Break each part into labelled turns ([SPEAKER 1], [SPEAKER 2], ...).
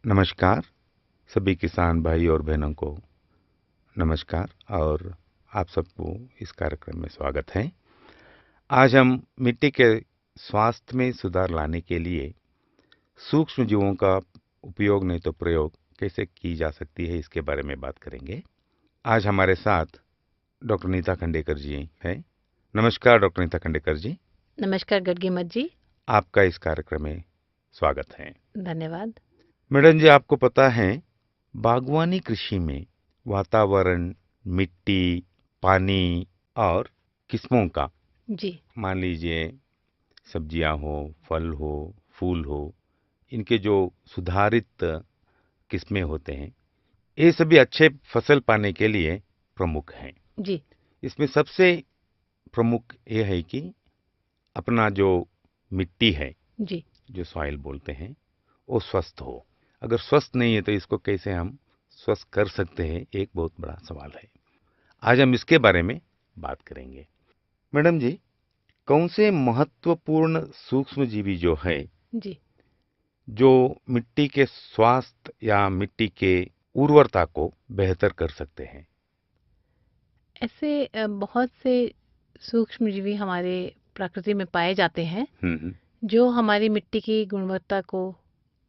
[SPEAKER 1] नमस्कार सभी किसान भाई और बहनों को नमस्कार और आप सबको इस कार्यक्रम में स्वागत है। आज हम मिट्टी के स्वास्थ्य में सुधार लाने के लिए सूक्ष्म जीवों का उपयोग नहीं तो प्रयोग कैसे की जा सकती है इसके बारे में बात करेंगे। आज हमारे साथ डॉक्टर नीता खंडेकर जी हैं। नमस्कार डॉक्टर नीता खंडेकर जी।
[SPEAKER 2] नमस्कार गडगीमत जी।
[SPEAKER 1] आपका इस कार्यक्रम में स्वागत है।
[SPEAKER 2] धन्यवाद।
[SPEAKER 1] मैडम जी, आपको पता है बागवानी कृषि में वातावरण, मिट्टी, पानी और किस्मों का,
[SPEAKER 2] जी
[SPEAKER 1] मान लीजिए सब्जियां हो, फल हो, फूल हो, इनके जो सुधारित किस्में होते हैं, ये सभी अच्छे फसल पाने के लिए प्रमुख हैं।
[SPEAKER 2] जी
[SPEAKER 1] इसमें सबसे प्रमुख ये है कि अपना जो मिट्टी है,
[SPEAKER 2] जी
[SPEAKER 1] जो सॉइल बोलते हैं, वो स्वस्थ हो। अगर स्वस्थ नहीं है तो इसको कैसे हम स्वस्थ कर सकते हैं, एक बहुत बड़ा सवाल है। आज हम इसके बारे में बात करेंगे। मैडम जी, कौन से महत्वपूर्ण सूक्ष्म जीवी जो है
[SPEAKER 2] जी
[SPEAKER 1] जो मिट्टी के स्वास्थ्य या मिट्टी के उर्वरता को बेहतर कर सकते हैं?
[SPEAKER 2] ऐसे बहुत से सूक्ष्म जीवी हमारे प्रकृति में पाए जाते हैं
[SPEAKER 1] हम्म।
[SPEAKER 2] जो हमारी मिट्टी की गुणवत्ता को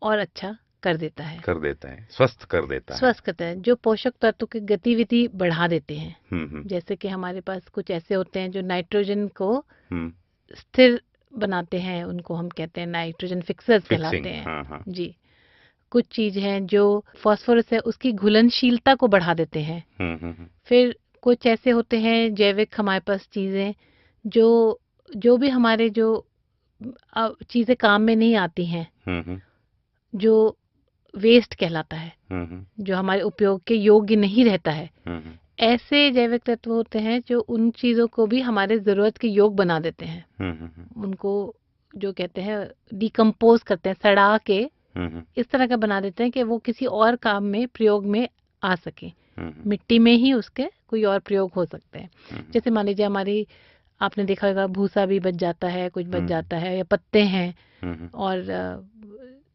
[SPEAKER 2] और अच्छा कर देता है,
[SPEAKER 1] कर देता है, स्वस्थ कर देता है।
[SPEAKER 2] स्वस्थ करता है, जो पोषक तत्व की गतिविधि बढ़ा देते हैं।
[SPEAKER 1] हम्म।
[SPEAKER 2] जैसे कि हमारे पास कुछ ऐसे होते हैं जो नाइट्रोजन को
[SPEAKER 1] हम्म।
[SPEAKER 2] स्थिर बनाते हैं, उनको हम कहते हैं नाइट्रोजन फिक्सर्स
[SPEAKER 1] फिक्सिंग,
[SPEAKER 2] कहलाते हैं।
[SPEAKER 1] हाँ हाँ।
[SPEAKER 2] जी। कुछ चीज हैं जो फास्फोरस है उसकी घुलनशीलता को बढ़ा देते हैं। फिर कुछ ऐसे होते हैं जैविक हमारे पास चीजें जो जो भी हमारे जो चीजें काम में नहीं आती हैं, जो वेस्ट कहलाता है, जो हमारे उपयोग के योग्य नहीं रहता है, ऐसे जैविक तत्व होते हैं जो उन चीजों को भी हमारे जरूरत के योग बना देते हैं। उनको जो कहते हैं डिकम्पोज करते हैं, सड़ा के इस तरह का बना देते हैं कि वो किसी और काम में प्रयोग में आ सके। मिट्टी में ही उसके कोई और प्रयोग हो सकते हैं। जैसे मान लीजिए हमारी, आपने देखा होगा भूसा भी बच जाता है, कुछ बच जाता है, या पत्ते हैं, और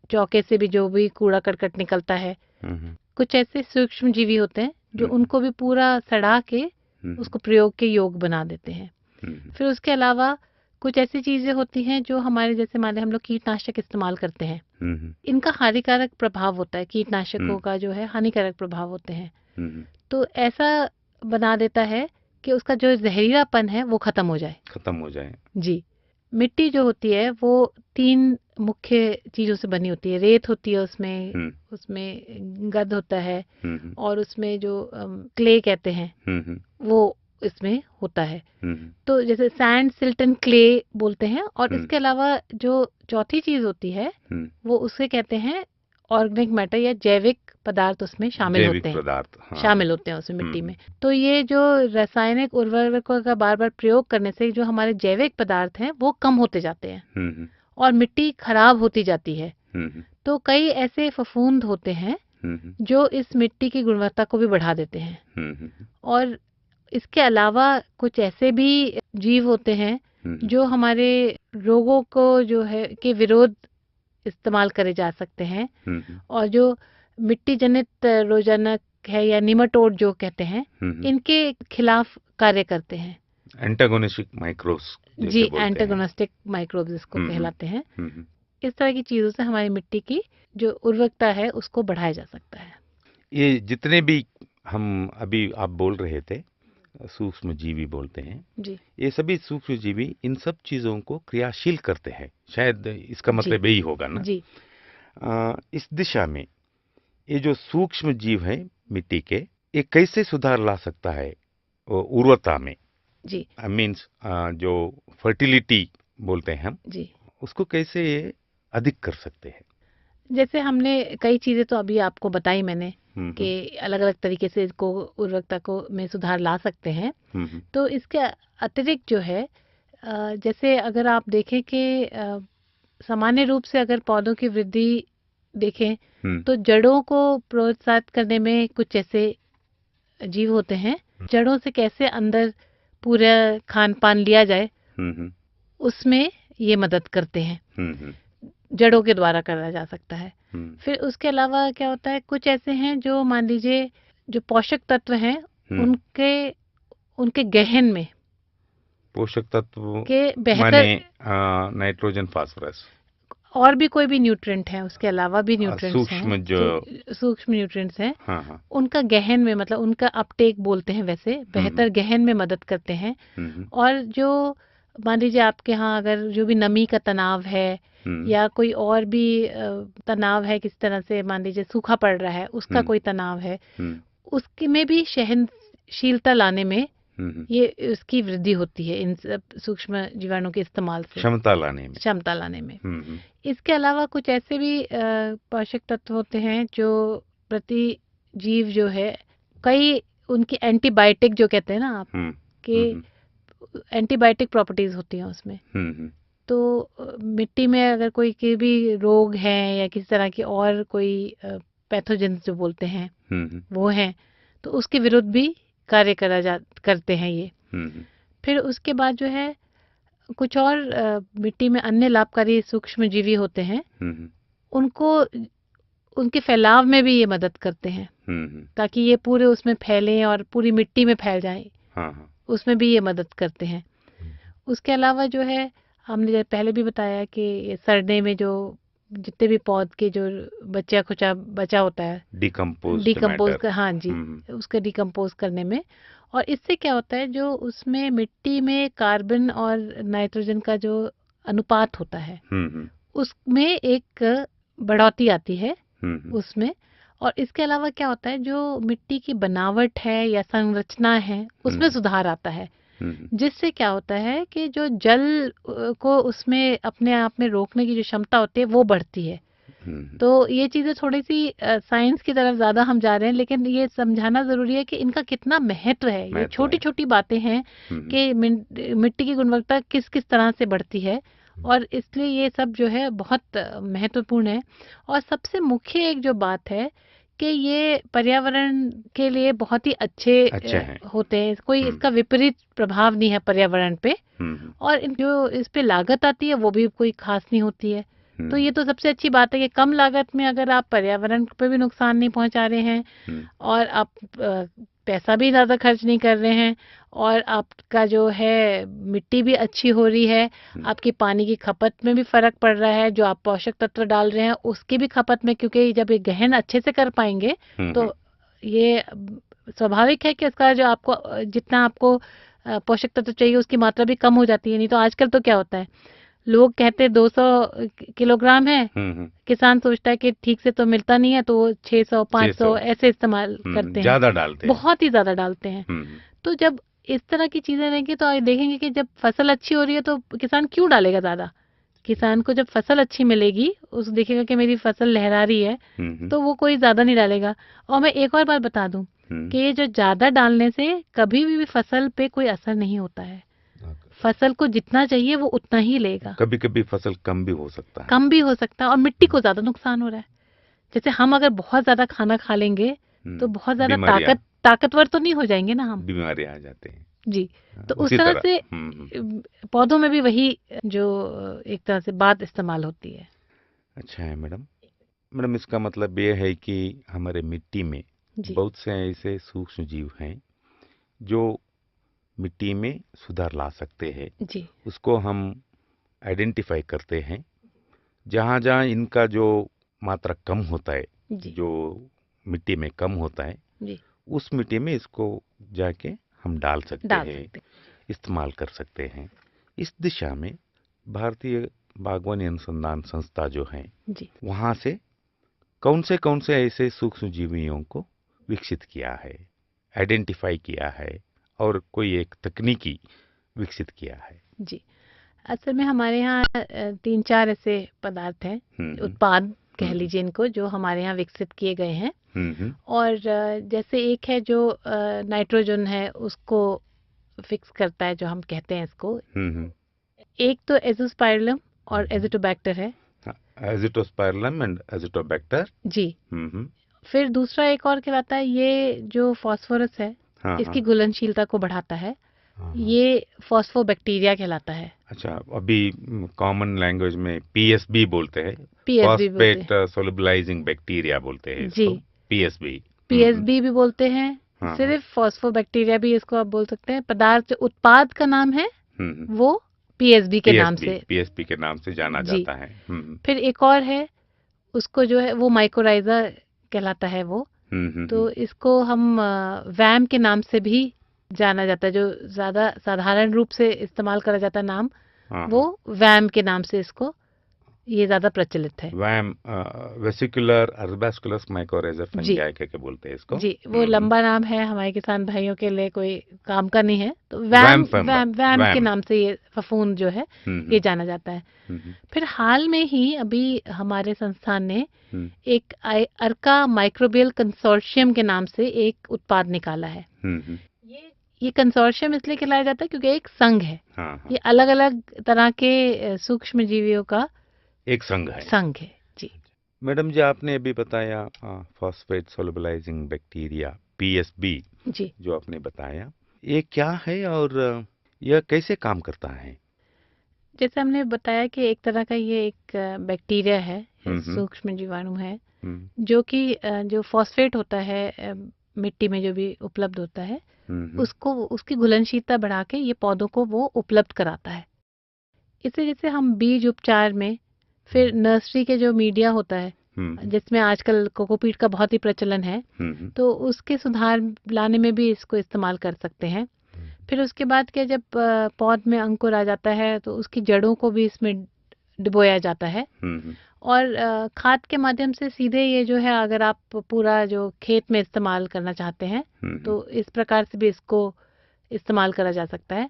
[SPEAKER 2] चौके से भी जो भी कूड़ा करकट निकलता है। कुछ ऐसे सूक्ष्म जीवी होते हैं जो उनको भी पूरा सड़ा के उसको प्रयोग के योग बना देते हैं। फिर उसके अलावा कुछ ऐसी चीजें होती हैं जो हमारे, जैसे मान लें हम लोग कीटनाशक इस्तेमाल करते हैं, इनका हानिकारक प्रभाव होता है, कीटनाशकों का जो है हानिकारक प्रभाव होते हैं। तो ऐसा बना देता है कि उसका जो जहरीलापन है वो खत्म हो जाए। जी। मिट्टी जो होती है वो 3 मुख्य चीजों से बनी होती है। रेत होती है उसमें, उसमें गद होता है, और उसमें जो क्ले कहते हैं वो इसमें होता है। तो जैसे सैंड, सिल्ट एंड क्ले बोलते हैं। और इसके अलावा जो चौथी चीज होती है वो उसे कहते हैं ऑर्गेनिक मैटर, या जैविक पदार्थ उसमें शामिल होते हैं।
[SPEAKER 1] हाँ।
[SPEAKER 2] शामिल होते हैं उस मिट्टी में। तो ये जो रासायनिक उर्वरकों का बार बार प्रयोग करने से जो हमारे जैविक पदार्थ हैं वो कम होते जाते हैं और मिट्टी खराब होती जाती है। तो कई ऐसे फफूंद होते हैं जो इस मिट्टी की गुणवत्ता को भी बढ़ा देते हैं। और इसके अलावा कुछ ऐसे भी जीव होते हैं जो हमारे रोगों को जो है के विरोध इस्तेमाल करे जा सकते हैं, और जो मिट्टी जनित रोजाना है या निमाटोड जो कहते हैं, इनके खिलाफ कार्य करते हैं।
[SPEAKER 1] एंटागोनिस्टिक माइक्रोब्स
[SPEAKER 2] जी, एंटागोनिस्टिक माइक्रोब्स इसको कहलाते हैं। इस तरह की चीजों से हमारी मिट्टी की जो उर्वरकता है उसको बढ़ाया जा सकता है।
[SPEAKER 1] ये जितने भी हम अभी आप बोल रहे थे सूक्ष्म जीवी बोलते हैं
[SPEAKER 2] जी
[SPEAKER 1] ये सभी सूक्ष्म जीवी इन सब चीजों को क्रियाशील करते हैं, शायद इसका मतलब यही होगा ना।
[SPEAKER 2] जी
[SPEAKER 1] इस दिशा में ये जो सूक्ष्म जीव है मिट्टी के, ये कैसे सुधार ला सकता है उर्वरता में?
[SPEAKER 2] जी
[SPEAKER 1] मीन्स जो फर्टिलिटी बोलते हैं हम,
[SPEAKER 2] जी
[SPEAKER 1] उसको कैसे ये अधिक कर सकते हैं?
[SPEAKER 2] जैसे हमने कई चीजें तो अभी आपको बताई मैंने कि अलग अलग तरीके से इसको उर्वरकता को में सुधार ला सकते हैं। तो इसके अतिरिक्त जो है, जैसे अगर आप देखें कि सामान्य रूप से अगर पौधों की वृद्धि देखें तो जड़ों को प्रोत्साहित करने में कुछ ऐसे जीव होते हैं, जड़ों से कैसे अंदर पूरा खान पान लिया जाए उसमें ये मदद करते हैं। जड़ों के द्वारा करा जा सकता है। फिर उसके अलावा क्या होता है, कुछ ऐसे हैं जो मान लीजिए जो पोषक तत्व हैं उनके गहन में
[SPEAKER 1] पोषक तत्व
[SPEAKER 2] के बेहतर
[SPEAKER 1] माने नाइट्रोजन, फास्फोरस
[SPEAKER 2] और भी कोई भी न्यूट्रिएंट है, उसके अलावा भी न्यूट्रिएंट्स हैं,
[SPEAKER 1] सूक्ष्म जो
[SPEAKER 2] सूक्ष्म न्यूट्रिएंट्स हैं,
[SPEAKER 1] हाँ,
[SPEAKER 2] उनका गहन में मतलब उनका अपटेक बोलते हैं, वैसे बेहतर गहन में मदद करते हैं। और जो मान लीजिए आपके यहाँ अगर जो भी नमी का तनाव है या कोई और भी तनाव है, किस तरह से मान लीजिए सूखा पड़ रहा है, उसका कोई तनाव है, उसके में भी सहनशीलता लाने में ये उसकी वृद्धि होती है, इन सब सूक्ष्म जीवाणु के इस्तेमाल से क्षमता लाने में। इसके अलावा कुछ ऐसे भी पोषक तत्व होते हैं जो प्रति जीव जो है, कई उनकी एंटीबायोटिक जो कहते हैं ना आप कि एंटीबायोटिक प्रॉपर्टीज होती हैं उसमें। तो मिट्टी में अगर कोई के भी रोग है या किसी तरह की और कोई पैथोजन जो बोलते हैं वो हैं, तो उसके विरुद्ध भी कार्य करते हैं ये। फिर उसके बाद जो है कुछ और मिट्टी में अन्य लाभकारी सूक्ष्म जीवी होते हैं, उनको उनके फैलाव में भी ये मदद करते हैं ताकि ये पूरे उसमें फैलें और पूरी मिट्टी में फैल जाएं। उसमें भी ये मदद करते हैं। उसके अलावा जो है हमने पहले भी बताया कि ये सड़ने में जो जितने भी पौध के जो बचा खुचा बचा होता है, डिकम्पोज हाँ जी, उसके डिकम्पोज करने में। और इससे क्या होता है, जो उसमें मिट्टी में कार्बन और नाइट्रोजन का जो अनुपात होता है उसमें एक बढ़ोतरी आती है उसमें। और इसके अलावा क्या होता है, जो मिट्टी की बनावट है या संरचना है उसमें सुधार आता है, जिससे क्या होता है कि जो जल को उसमें अपने आप में रोकने की जो क्षमता होती है वो बढ़ती है। तो ये चीजें थोड़ी सी साइंस की तरफ ज्यादा हम जा रहे हैं, लेकिन ये समझाना जरूरी है कि इनका कितना महत्व है। ये छोटी छोटी बातें हैं कि मिट्टी की गुणवत्ता किस किस तरह से बढ़ती है, और इसलिए ये सब जो है बहुत महत्वपूर्ण है। और सबसे मुख्य एक जो बात है कि ये पर्यावरण के लिए बहुत ही अच्छे होते हैं, कोई इसका विपरीत प्रभाव नहीं है पर्यावरण पे। और जो इस पे लागत आती है वो भी कोई खास नहीं होती है। तो ये तो सबसे अच्छी बात है कि कम लागत में अगर आप पर्यावरण पे भी नुकसान नहीं पहुंचा रहे हैं और आप पैसा भी ज़्यादा खर्च नहीं कर रहे हैं, और आपका जो है मिट्टी भी अच्छी हो रही है, आपकी पानी की खपत में भी फर्क पड़ रहा है, जो आप पोषक तत्व डाल रहे हैं उसकी भी खपत में, क्योंकि जब ये गहन अच्छे से कर पाएंगे तो ये स्वाभाविक है कि इसका जो आपको जितना आपको पोषक तत्व चाहिए उसकी मात्रा भी कम हो जाती है। नहीं तो आजकल तो क्या होता है, लोग कहते 200 किलोग्राम है, किसान सोचता है कि ठीक से तो मिलता नहीं है, तो वो 600 500 ऐसे इस्तेमाल करते हैं,
[SPEAKER 1] ज्यादा डालते हैं,
[SPEAKER 2] बहुत ही ज्यादा डालते हैं। तो जब इस तरह की चीजें रहेंगी तो देखेंगे कि जब फसल अच्छी हो रही है तो किसान क्यों डालेगा ज्यादा। किसान को जब फसल अच्छी मिलेगी, उस देखेगा कि मेरी फसल लहरा रही है, तो वो कोई ज्यादा नहीं डालेगा। और मैं एक और बात बता दूं कि ये जो ज्यादा डालने से कभी भी फसल पे कोई असर नहीं होता है। फसल को जितना चाहिए वो उतना ही लेगा।
[SPEAKER 1] कभी कभी फसल कम भी हो सकता है,
[SPEAKER 2] और मिट्टी को ज्यादा नुकसान हो रहा है। जैसे हम अगर बहुत ज्यादा खाना खा लेंगे तो बहुत ज्यादा ताकतवर तो नहीं हो जाएंगे ना, हम
[SPEAKER 1] बीमारी आ जाते हैं
[SPEAKER 2] जी। तो उस तरह से पौधों में भी वही जो एक तरह से बात इस्तेमाल होती है।
[SPEAKER 1] अच्छा है मैडम, इसका मतलब ये है कि हमारे मिट्टी में बहुत से ऐसे सूक्ष्म जीव हैं जो मिट्टी में सुधार ला सकते हैं
[SPEAKER 2] जी।
[SPEAKER 1] उसको हम आइडेंटिफाई करते हैं। जहाँ जहाँ इनका जो मात्रा कम होता है, जो मिट्टी में कम होता है
[SPEAKER 2] जी,
[SPEAKER 1] उस मिट्टी में इसको जाके हम डाल सकते हैं, इस्तेमाल कर सकते हैं। इस दिशा में भारतीय बागवानी अनुसंधान संस्था जो है वहाँ से कौन से ऐसे सूक्ष्म जीवियों को विकसित किया है, आइडेंटिफाई किया है और कोई एक तकनीकी विकसित किया है?
[SPEAKER 2] जी, असल में हमारे यहाँ 3-4 ऐसे पदार्थ हैं, उत्पाद कह लीजिए इनको, जो हमारे यहाँ विकसित किए गए हैं। और जैसे एक है जो नाइट्रोजन है उसको फिक्स करता है, जो हम कहते हैं इसको। एक तो एजोस्पाइरलम और एजिटोबैक्टर है।
[SPEAKER 1] एजिटोस्पाइरलम एंड एजिटोबैक्टर
[SPEAKER 2] जी। फिर दूसरा एक और कहलाता है, ये जो फास्फोरस है इसकी घुलनशीलता को बढ़ाता है। ये फॉस्फोबैक्टीरिया कहलाता है।
[SPEAKER 1] अच्छा, अभी कॉमन लैंग्वेज में पीएसबी बोलते हैं,
[SPEAKER 2] पीएसबी बोलते
[SPEAKER 1] फॉस्फेट सोलुबलाइजिंग बैक्टीरिया बोलते हैं
[SPEAKER 2] हैं
[SPEAKER 1] इसको,
[SPEAKER 2] जी,
[SPEAKER 1] पीएसबी।
[SPEAKER 2] पीएसबी भी बोलते हैं,
[SPEAKER 1] हाँ,
[SPEAKER 2] सिर्फ फॉस्फोबैक्टीरिया भी इसको आप बोल सकते हैं। पदार्थ उत्पाद का नाम है वो पीएसबी के नाम से,
[SPEAKER 1] पीएसबी के नाम से जाना
[SPEAKER 2] जी।
[SPEAKER 1] जाता है।
[SPEAKER 2] फिर एक और है, उसको जो है वो माइकोराइजा कहलाता है वो। तो इसको हम वैम के नाम से भी जाना जाता है, जो ज्यादा साधारण रूप से इस्तेमाल करा जाता है नाम, वो वैम के नाम से इसको ये ज्यादा प्रचलित है।
[SPEAKER 1] वैम वेसिकुलर अर्बास्कुलस माइकोराइजा फंजाई के बोलते हैं इसको।
[SPEAKER 2] जी, वो लंबा नाम है, हमारे किसान भाइयों के लिए कोई काम का नहीं है, तो वैम वैम के नाम से ये फफूंद जो है ये जाना जाता है। फिर हाल में ही अभी हमारे संस्थान ने एक अर्का माइक्रोबियल कंसोर्शियम के नाम से एक उत्पाद निकाला है। ये कंसोर्शियम इसलिए कहलाया जाता है क्योंकि एक संघ है। ये अलग अलग तरह के सूक्ष्म जीवियों का
[SPEAKER 1] एक संघ है।
[SPEAKER 2] जी।
[SPEAKER 1] मैडम जी, आपने अभी बताया फॉस्फेट सोलुबलाइजिंग बैक्टीरिया, पीएसबी जी, जो आपने बताया, ये क्या है और यह कैसे काम करता है?
[SPEAKER 2] जैसे हमने बताया कि एक तरह का ये एक बैक्टीरिया है, सूक्ष्म जीवाणु है, जो कि जो फॉस्फेट होता है मिट्टी में जो भी उपलब्ध होता है, उसको उसकी घुलनशीलता बढ़ा के ये पौधों को वो उपलब्ध कराता है। इसे जैसे हम बीज उपचार में, फिर नर्सरी के जो मीडिया होता है जिसमें आजकल कोकोपीट का बहुत ही प्रचलन है, तो उसके सुधार लाने में भी इसको इस्तेमाल कर सकते हैं। फिर उसके बाद क्या, जब पौध में अंकुर आ जाता है तो उसकी जड़ों को भी इसमें डुबोया जाता है, और खाद के माध्यम से सीधे ये जो है, अगर आप पूरा जो खेत में इस्तेमाल करना चाहते हैं तो इस प्रकार से भी इसको इस्तेमाल करा जा सकता है।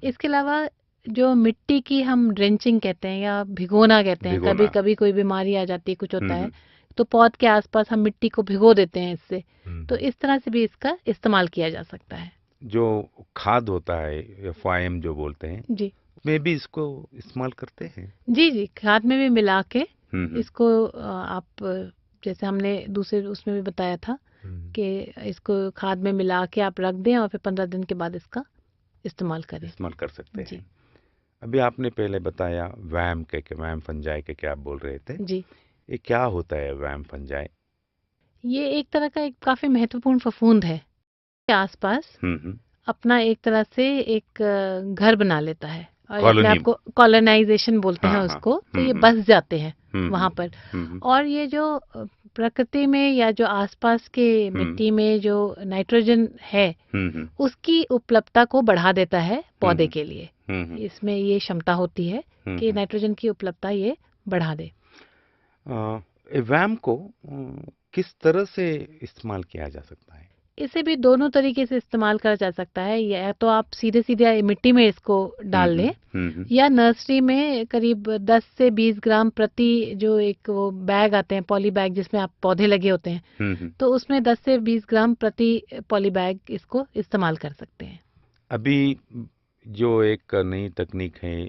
[SPEAKER 2] इसके अलावा जो मिट्टी की हम ड्रेंचिंग कहते हैं या भिगोना कहते हैं, कभी कभी कोई बीमारी आ जाती है, कुछ होता है, तो पौध के आसपास हम मिट्टी को भिगो देते हैं इससे, तो इस तरह से भी इसका इस्तेमाल किया जा सकता है।
[SPEAKER 1] जो खाद होता है, फाइम जो बोलते हैं जी, में भी इसको इस्तेमाल करते हैं? जी
[SPEAKER 2] जी, खाद में भी मिला के इसको आप, जैसे हमने दूसरे उसमें भी बताया था कि इसको खाद में मिला के आप रख दें और फिर 15 दिन के बाद इसका इस्तेमाल
[SPEAKER 1] कर सकते हैं। अभी आपने पहले बताया वैम वैम फंजाई के क्या आप बोल रहे थे जी, ये क्या होता है वैम फंजाई? ये
[SPEAKER 2] एक तरह का एक काफी महत्वपूर्ण फफूंद है, के आसपास अपना एक तरह से एक घर बना लेता है, और अपने आप को कॉलोनाइजेशन बोलते हैं उसको, तो ये बस जाते हैं वहां पर, और ये जो प्रकृति में या जो आसपास के मिट्टी में जो नाइट्रोजन है उसकी उपलब्धता को बढ़ा देता है पौधे के लिए। इसमें ये क्षमता होती है कि नाइट्रोजन की उपलब्धता ये बढ़ा दे।
[SPEAKER 1] वैम को किस तरह से इस्तेमाल किया जा सकता है?
[SPEAKER 2] इसे भी दोनों तरीके से इस्तेमाल करा जा सकता है, या तो आप सीधे सीधे मिट्टी में इसको डाल लें, या नर्सरी में करीब 10 से 20 ग्राम प्रति, जो एक वो बैग आते हैं पॉली बैग जिसमें आप पौधे लगे होते हैं, तो उसमें 10 से 20 ग्राम प्रति पॉली बैग इसको इस्तेमाल कर सकते हैं।
[SPEAKER 1] अभी जो एक नई तकनीक है,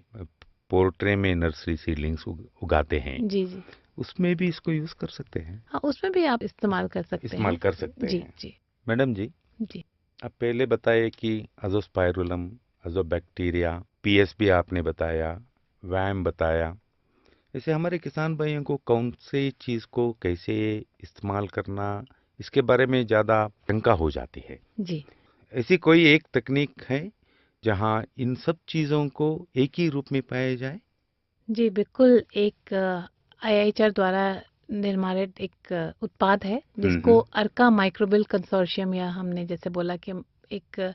[SPEAKER 1] पोर्ट्रे में नर्सरी सीडलिंग्स उगाते हैं, जी जी, उसमें भी इसको यूज कर सकते हैं?
[SPEAKER 2] हाँ, उसमें भी आप इस्तेमाल कर सकते हैं।
[SPEAKER 1] जी जी। मैडम जी, आप पहले बताए कि अजोस्पाइरुलम, अजोबैक्टीरिया, पीएसबी आपने बताया, वैम बताया, ऐसे हमारे किसान भाइयों को कौन से चीज को कैसे इस्तेमाल करना, इसके बारे में ज्यादा शंका हो जाती है जी। ऐसी कोई एक तकनीक है जहां इन सब चीजों को एक ही रूप में पाया जाए?
[SPEAKER 2] जी बिल्कुल, एक IIHR द्वारा निर्माणित एक उत्पाद है जिसको अर्का माइक्रोबियल कंसोर्शियम, या हमने जैसे बोला कि एक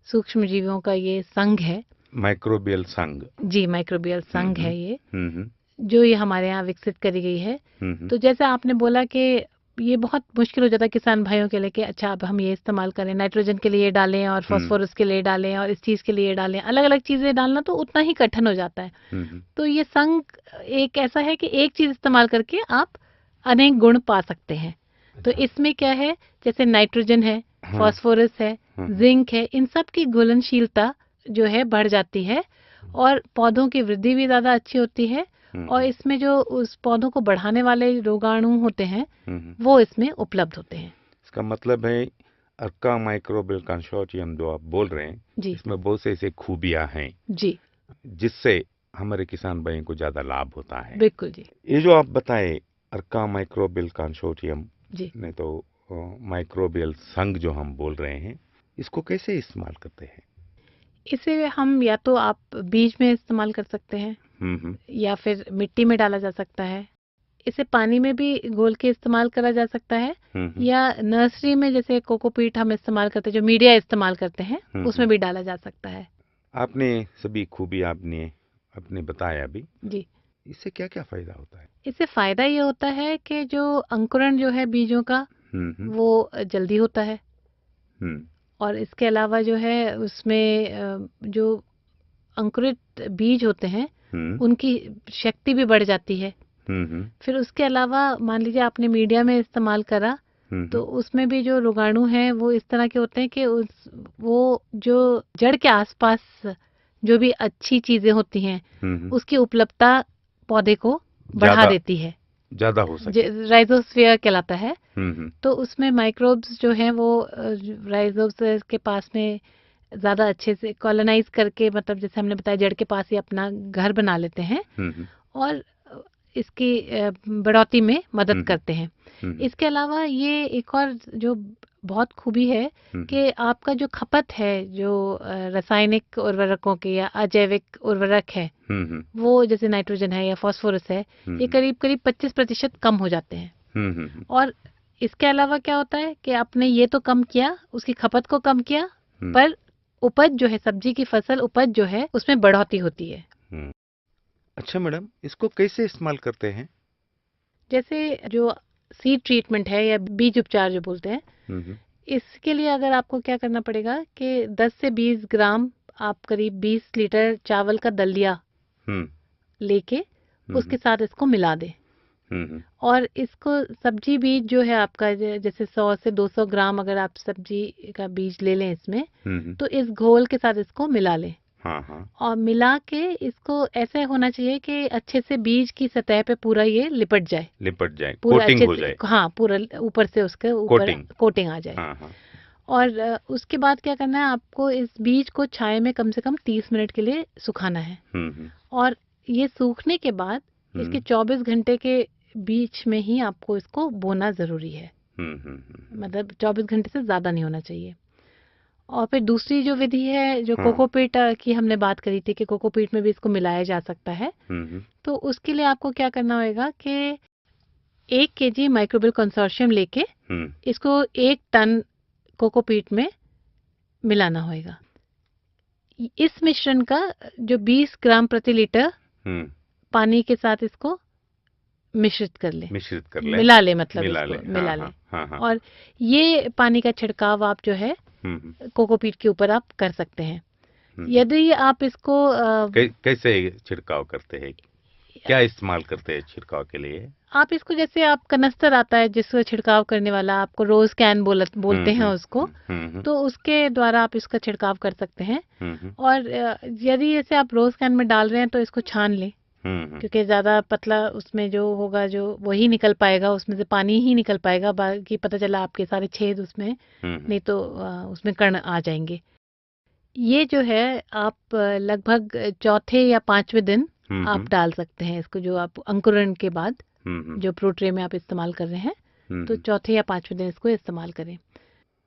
[SPEAKER 2] सूक्ष्म जीवियों का ये संघ है,
[SPEAKER 1] माइक्रोबियल संघ।
[SPEAKER 2] जी, माइक्रोबियल संघ है ये, जो ये हमारे यहाँ विकसित करी गई है। तो जैसे आपने बोला कि ये बहुत मुश्किल हो जाता है किसान भाइयों के लिए कि अच्छा अब हम ये इस्तेमाल करें, नाइट्रोजन के लिए डालें और फास्फोरस के लिए डालें और इस चीज के लिए डालें, अलग अलग चीजें डालना तो उतना ही कठिन हो जाता है। तो ये संघ एक ऐसा है कि एक चीज इस्तेमाल करके आप अनेक गुण पा सकते हैं। तो इसमें क्या है, जैसे नाइट्रोजन है, फास्फोरस है, जिंक है, इन सब की घुलनशीलता जो है बढ़ जाती है और पौधों की वृद्धि भी ज्यादा अच्छी होती है, और इसमें जो उस पौधों को बढ़ाने वाले रोगाणु होते हैं वो इसमें उपलब्ध होते हैं।
[SPEAKER 1] इसका मतलब है अर्का माइक्रोबियल कंसोर्टियम जो आप बोल रहे हैं
[SPEAKER 2] जी
[SPEAKER 1] इसमें बहुत से ऐसे खूबियां हैं
[SPEAKER 2] जी
[SPEAKER 1] जिससे हमारे किसान भाइयों को ज्यादा लाभ होता है।
[SPEAKER 2] बिल्कुल जी
[SPEAKER 1] ये जो आप बताए अर्का माइक्रोबियल कंसोर्टियम
[SPEAKER 2] जी।
[SPEAKER 1] ने तो माइक्रोबियल संघ जो हम बोल रहे हैं इसको कैसे इस्तेमाल करते हैं?
[SPEAKER 2] इसे हम या तो आप बीज में इस्तेमाल कर सकते हैं
[SPEAKER 1] हम्म।
[SPEAKER 2] या फिर मिट्टी में डाला जा सकता है। इसे पानी में भी घोल के इस्तेमाल करा जा सकता है
[SPEAKER 1] हम्म।
[SPEAKER 2] या नर्सरी में जैसे कोकोपीट हम इस्तेमाल करते हैं, जो मीडिया इस्तेमाल करते हैं, उसमें भी डाला जा सकता है।
[SPEAKER 1] आपने सभी खूबी आपने बताया अभी,
[SPEAKER 2] जी।
[SPEAKER 1] इससे क्या क्या फायदा होता है?
[SPEAKER 2] इससे फायदा ये होता है कि जो अंकुरण जो है बीजों का वो जल्दी होता है और इसके अलावा जो है उसमें जो अंकुरित बीज होते हैं उनकी शक्ति भी बढ़ जाती है। फिर उसके अलावा मान लीजिए आपने मीडिया में इस्तेमाल करा तो उसमें भी जो रोगाणु हैं वो इस तरह के होते हैं कि वो जो जड़ के आसपास जो भी अच्छी चीजें होती हैं उसकी उपलब्धता पौधे को बढ़ा देती है,
[SPEAKER 1] ज्यादा हो सके।
[SPEAKER 2] राइजोस्फीयर कहलाता है। तो उसमें माइक्रोब्स जो हैं वो राइजोस्फीयर के पास में ज्यादा अच्छे से कॉलोनाइज करके, मतलब जैसे हमने बताया जड़ के पास ही अपना घर बना लेते हैं और इसकी बढ़ोतरी में मदद करते हैं। इसके अलावा ये एक और जो बहुत खूबी है कि आपका जो खपत है जो रासायनिक उर्वरकों के या अजैविक उर्वरक है वो जैसे नाइट्रोजन है या फास्फोरस है, ये करीब करीब 25% कम हो जाते हैं। और इसके अलावा क्या होता है कि आपने ये तो कम किया, उसकी खपत को कम किया, पर उपज जो है, सब्जी की फसल उपज जो है उसमें बढ़ोतरी होती है।
[SPEAKER 1] अच्छा मैडम, इसको कैसे इस्तेमाल करते हैं?
[SPEAKER 2] जैसे जो सीड ट्रीटमेंट है या बीज उपचार जो बोलते हैं, इसके लिए अगर आपको क्या करना पड़ेगा कि 10 से 20 ग्राम आप करीब 20 लीटर चावल का दलिया लेके उसके साथ इसको मिला दें और इसको सब्जी बीज जो है आपका जैसे 100 से 200 ग्राम अगर आप सब्जी का बीज ले लें इसमें तो इस घोल के साथ इसको मिला लें। और मिला के इसको ऐसे होना चाहिए कि अच्छे से बीज की सतह पे पूरा ये लिपट जाए, पूरा
[SPEAKER 1] कोटिंग
[SPEAKER 2] अच्छे
[SPEAKER 1] हो
[SPEAKER 2] से,
[SPEAKER 1] जाए।
[SPEAKER 2] हाँ, पूरा ऊपर से उसके ऊपर कोटिंग आ जाए। और उसके बाद क्या करना है, आपको इस बीज को छाया में कम से कम 30 मिनट के लिए सुखाना है। और ये सूखने के बाद इसके 24 घंटे के बीच में ही आपको इसको बोना जरूरी है। मतलब 24 घंटे से ज्यादा नहीं होना चाहिए। और फिर दूसरी जो विधि है जो कोकोपीट की हमने बात करी थी कि कोकोपीट में भी इसको मिलाया जा सकता है, तो उसके लिए आपको क्या करना होगा कि 1 kg माइक्रोबियल कंसोर्शियम लेके इसको 1 टन कोकोपीट में मिलाना होगा। इस मिश्रण का जो 20 ग्राम प्रति लीटर पानी के साथ इसको मिश्रित कर ले, मिला ले, मतलब इसको मिला ले। और ये पानी का छिड़काव आप जो है कोकोपीट के ऊपर आप कर सकते हैं। यदि आप इसको
[SPEAKER 1] कैसे छिड़काव करते हैं, क्या इस्तेमाल करते हैं छिड़काव के लिए?
[SPEAKER 2] आप इसको जैसे आप कनस्तर आता है जिसको छिड़काव करने वाला, आपको रोज कैन बोलते हैं उसको, तो उसके द्वारा आप इसका छिड़काव कर सकते हैं। और यदि जैसे आप रोज कैन में डाल रहे हैं तो इसको छान लें, क्योंकि ज्यादा पतला उसमें जो होगा जो वही निकल पाएगा, उसमें से पानी ही निकल पाएगा, बाकी पता चला आपके सारे छेद उसमें, नहीं तो उसमें कण आ जाएंगे। ये जो है आप लगभग चौथे या 5वें दिन आप डाल सकते हैं इसको, जो आप अंकुरण के बाद जो प्रोट्रे में आप इस्तेमाल कर रहे हैं, तो चौथे या 5वें दिन इसको इस्तेमाल करें।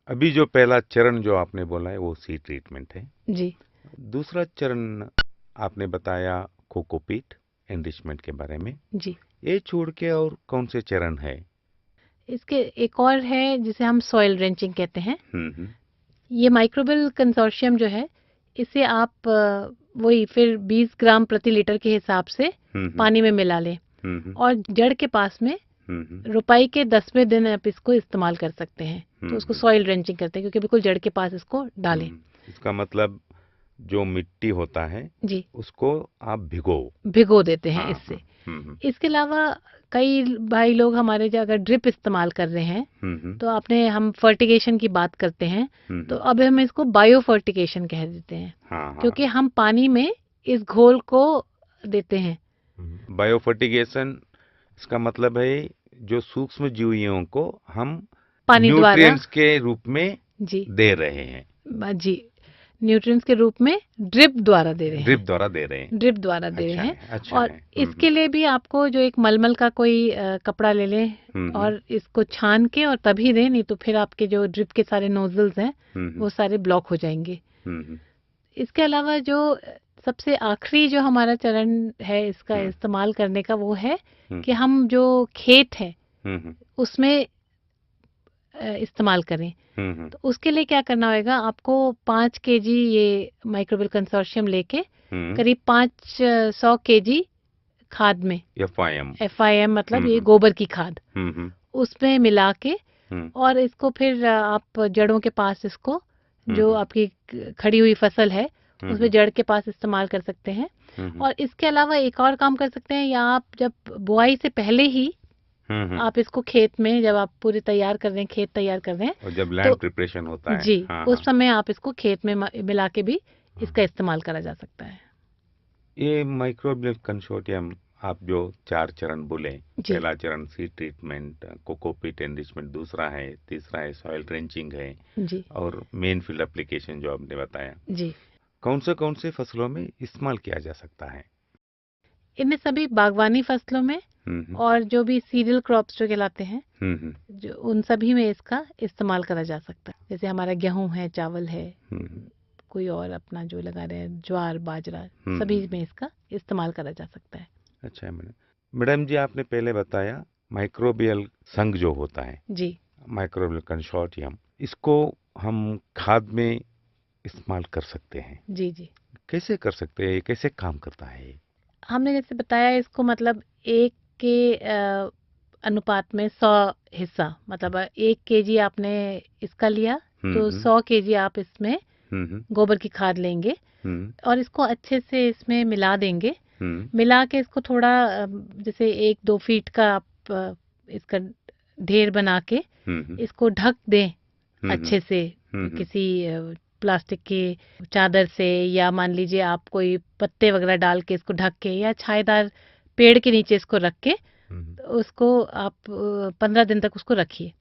[SPEAKER 1] अभी जो पहला चरण जो आपने बोला है वो सीड ट्रीटमेंट है
[SPEAKER 2] जी।
[SPEAKER 1] दूसरा चरण आपने बताया कोकोपीट एनरिचमेंट के बारे में
[SPEAKER 2] जी।
[SPEAKER 1] ये छोड़ के और कौन से चरण है?
[SPEAKER 2] इसके एक और है जिसे हम सॉइल रेंचिंग कहते हैं। ये माइक्रोबियल कंसोर्शियम जो है इसे आप वही फिर 20 ग्राम प्रति लीटर के हिसाब से पानी में मिला लें और जड़ के पास में रुपाई के 10वें दिन आप इसको इस्तेमाल कर सकते हैं। तो उसको सॉइल रेंचिंग करते हैं, क्योंकि बिल्कुल जड़ के पास इसको डालें।
[SPEAKER 1] इसका मतलब जो मिट्टी होता है
[SPEAKER 2] जी,
[SPEAKER 1] उसको आप
[SPEAKER 2] भिगो देते हैं इससे। इसके अलावा कई भाई लोग हमारे जो अगर ड्रिप इस्तेमाल कर रहे हैं तो हम फर्टिगेशन की बात करते हैं, तो अब हम इसको बायो फर्टिगेशन कह देते हैं, क्योंकि हम पानी में इस घोल को देते हैं।
[SPEAKER 1] बायो फर्टिगेशन इसका मतलब है जो सूक्ष्म जीवियों को हम
[SPEAKER 2] पानी
[SPEAKER 1] न्यूट्रिएंट्स के रूप में
[SPEAKER 2] जी
[SPEAKER 1] दे रहे हैं।
[SPEAKER 2] जी, न्यूट्रिएंट्स के रूप में ड्रिप द्वारा दे रहे हैं।
[SPEAKER 1] ड्रिप द्वारा दे रहे हैं।
[SPEAKER 2] ड्रिप द्वारा दे रहे हैं।
[SPEAKER 1] अच्छा
[SPEAKER 2] और
[SPEAKER 1] है।
[SPEAKER 2] इसके लिए भी आपको जो एक मलमल का कोई कपड़ा ले लें और इसको छान के और तभी दें, नहीं तो फिर आपके जो ड्रिप के सारे नोजल्स हैं वो सारे ब्लॉक हो जाएंगे। इसके अलावा जो सबसे आखिरी जो हमारा चरण है इसका इस्तेमाल करने का, वो है कि हम जो खेत है उसमें इस्तेमाल करें। तो उसके लिए क्या करना होगा, आपको 5 केजी ये माइक्रोबियल कंसोर्शियम लेके करीब 500 केजी खाद में, FIM मतलब ये गोबर की खाद, उसमें मिला के और इसको फिर आप जड़ों के पास इसको, जो आपकी खड़ी हुई फसल है उसमें जड़ के पास इस्तेमाल कर सकते हैं। और इसके अलावा एक और काम कर सकते हैं, या आप जब बुआई से पहले ही आप इसको खेत में, जब आप पूरी तैयार कर रहे हैं, खेत तैयार कर रहे हैं,
[SPEAKER 1] और जब लैंड प्रिपरेशन होता है
[SPEAKER 2] जी, उस समय आप इसको खेत में मिला के भी इसका इस्तेमाल करा जा सकता है।
[SPEAKER 1] ये माइक्रोबियल कंसोर्टियम आप जो 4 चरण बोले, पहला चरण सीड ट्रीटमेंट, कोकोपीट एनरिचमेंट, दूसरा है, तीसरा है सॉइल ड्रेंचिंग है
[SPEAKER 2] जी,
[SPEAKER 1] और मेन फील्ड एप्लीकेशन जो आपने बताया
[SPEAKER 2] जी,
[SPEAKER 1] कौन से फसलों में इस्तेमाल किया जा सकता है?
[SPEAKER 2] इनमें सभी बागवानी फसलों में और जो भी सीरियल क्रॉप्स जो कहलाते हैं, जो उन सभी में इसका इस्तेमाल करा जा सकता है। जैसे हमारा गेहूं है, चावल है, कोई और अपना जो लगा रहे हैं ज्वार, बाजरा, सभी में इसका इस्तेमाल करा जा सकता है।
[SPEAKER 1] अच्छा है मैडम जी, आपने पहले बताया माइक्रोबियल संघ जो होता है
[SPEAKER 2] जी,
[SPEAKER 1] माइक्रोबियल कंसोर्टियम, इसको हम खाद में इस्तेमाल कर सकते हैं।
[SPEAKER 2] जी, जी,
[SPEAKER 1] कैसे कर सकते हैं, कैसे काम करता है?
[SPEAKER 2] हमने जैसे बताया, इसको मतलब 1 के अनुपात में 100 हिस्सा, मतलब 1 केजी आपने इसका लिया तो 100 केजी आप इसमें गोबर की खाद लेंगे और इसको अच्छे से इसमें मिला देंगे। मिला के इसको थोड़ा जैसे 1-2 फीट का आप इसका ढेर बना के इसको ढक दें अच्छे से, किसी प्लास्टिक की चादर से, या मान लीजिए आप कोई पत्ते वगैरह डाल के इसको ढक के, या छायेदार पेड़ के नीचे इसको रख के उसको आप 15 दिन तक उसको रखिए,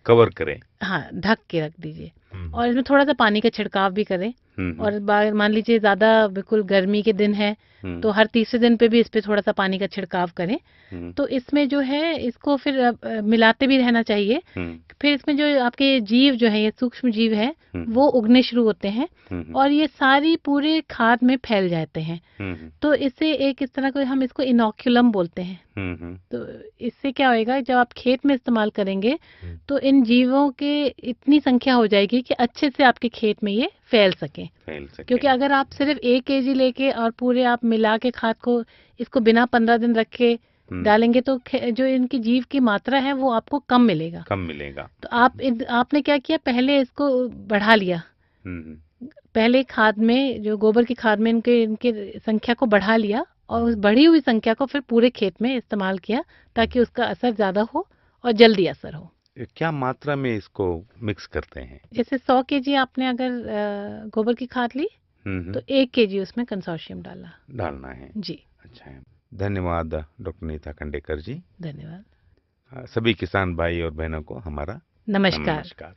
[SPEAKER 1] कवर करें।
[SPEAKER 2] हाँ, ढक के रख दीजिए। और इसमें थोड़ा सा पानी का छिड़काव भी करें। और मान लीजिए ज्यादा बिल्कुल गर्मी के दिन है तो हर तीसरे दिन पे भी इस पे थोड़ा सा पानी का छिड़काव करें। तो इसमें जो है इसको फिर मिलाते भी रहना चाहिए। फिर इसमें जो आपके जीव जो है, ये सूक्ष्म जीव है, वो उगने शुरू होते हैं और ये सारी पूरे खाद में फैल जाते हैं। तो इससे एक इस तरह को हम इसको इनोक्युलम बोलते हैं। तो इससे क्या होएगा, जब आप खेत में इस्तेमाल करेंगे तो इन जीवों के इतनी संख्या हो जाएगी कि अच्छे से आपके खेत में ये फैल सके। क्योंकि अगर आप सिर्फ 1 केजी लेके और पूरे आप मिला के खाद को इसको बिना 15 दिन रखे डालेंगे तो जो इनकी जीव की मात्रा है वो आपको कम मिलेगा। तो आपने क्या किया, पहले इसको बढ़ा लिया। पहले खाद में, जो गोबर की खाद में इनके संख्या को बढ़ा लिया और उस बढ़ी हुई संख्या को फिर पूरे खेत में इस्तेमाल किया ताकि उसका असर ज्यादा हो और जल्दी असर हो।
[SPEAKER 1] क्या मात्रा में इसको मिक्स करते हैं?
[SPEAKER 2] जैसे 100 केजी आपने अगर गोबर की खाद ली तो 1 केजी उसमें कंसोर्शियम डालना है। जी,
[SPEAKER 1] अच्छा है। धन्यवाद डॉक्टर नीता खंडेकर जी।
[SPEAKER 2] धन्यवाद।
[SPEAKER 1] सभी किसान भाई और बहनों को हमारा
[SPEAKER 2] नमस्कार।